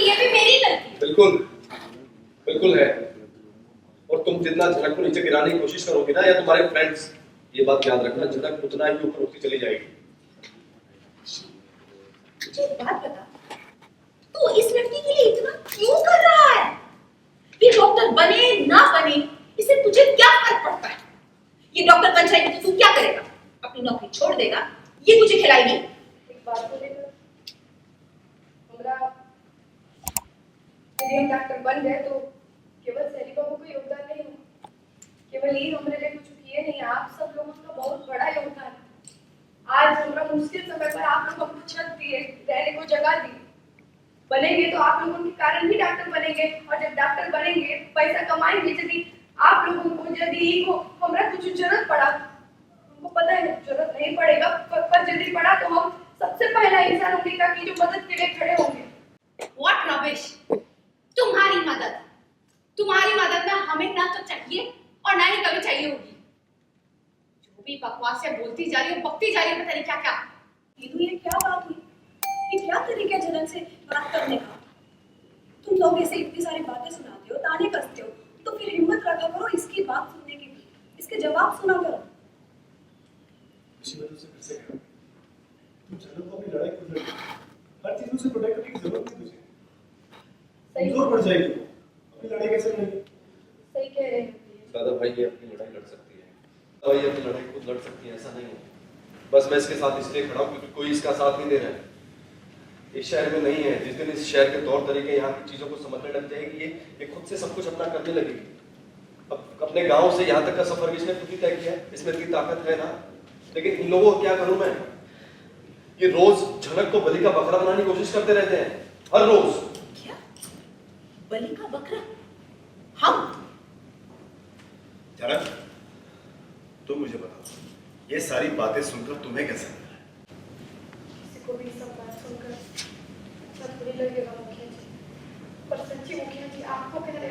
ये भी मेरी गलती है। बिल्कुल बिल्कुल है। और तुम जितना झनक को नीचे गिराने की कोशिश करोगे ना, या तुम्हारे फ्रेंड्स, ये बात याद रखना, झनक उतना ही ऊपर उठती चली जाएगी। मुझे एक बात बता, तू इस लड़की के लिए इतना क्यों कर रहा है? ये डॉक्टर बने ना बने, इससे तुझे क्या फर्क पड़ता है? ये डॉक्टर बन जाएगी तो तू क्या करेगा? अपनी नौकरी छोड़ देगा? ये तुझे खिलाएगी? एक बात को लेकर हमरा यदि हम डॉक्टर बन गए तो केवल सैली बाबू का योगदान नहीं हो, केवल ये हमारे लिए कुछ किए नहीं, आप सब लोगों का बहुत बड़ा योगदान है। आज हमरा मुश्किल समय पर आप लोग हमको छत दिए, रहने को जगह दी। बनेंगे तो आप लोगों के कारण ही डॉक्टर बनेंगे, और जब डॉक्टर बनेंगे पैसा कमाएंगे। यदि आप लोगों को यदि को हमरा कुछ जरूरत पड़ा, हमको पता है जरूरत नहीं पड़ेगा, पर यदि पड़ा तो हम सबसे पहला इंसान होंगे ताकि जो मदद के लिए खड़े होंगे। What rubbish! तुम्हारी मदद ना हमें ना तो चाहिए और ना ही कभी चाहिए होगी। जो भी बकवास से बोलती जा रही है, बकती जा रही है, पता नहीं क्या क्या। ये क्या बात हुई? ये क्या तरीका है जनक से बात करने का? तुम लोग ऐसे इतनी सारी बातें सुनाते हो, ताने कसते हो, तो फिर हिम्मत रखा करो इसकी बात सुनने की, इसके जवाब सुना करो। इसी वजह से फिर से कहा, तुम जनक को अपनी लड़ाई खुद लड़ी, हर चीज से प्रोटेक्ट करने की जरूरत नहीं तुझे। कमजोर पड़ जाएगी वो, अपनी लड़ाई कैसे लड़ेगी? सही कह रहे हैं। दादा भाई ये अपनी लड़ाई लड़ सकती है, दादा भाई अपनी लड़ाई खुद लड़ सकती है, ऐसा नहीं है। बस मैं इसके साथ इसलिए खड़ा हूँ क्योंकि कोई इसका साथ नहीं दे रहा है। इस शहर में नहीं है, जिस दिन इस शहर के तौर तरीके, यहाँ की चीजों को समझने लग जाएगी, ये खुद से सब कुछ अपना करने लगेगी। अब अपने गांव से यहाँ तक का सफर भी इसने खुद ही तय किया है, इसमें इतनी ताकत है ना। लेकिन इन लोगों को क्या करूं मैं? ये रोज झनक को बलि का बकरा बनाने की कोशिश करते रहते हैं, हर रोज। क्या? बलि का बकरा? हम? जनक, तुम मुझे बताओ, ये सारी बातें सुनकर तुम्हें कैसा लग रहा है? किसी को भी सब बात सुनकर अच्छा थोड़ी लगेगा मुखिया जी, पर सच्ची मुखिया जी आपको कहने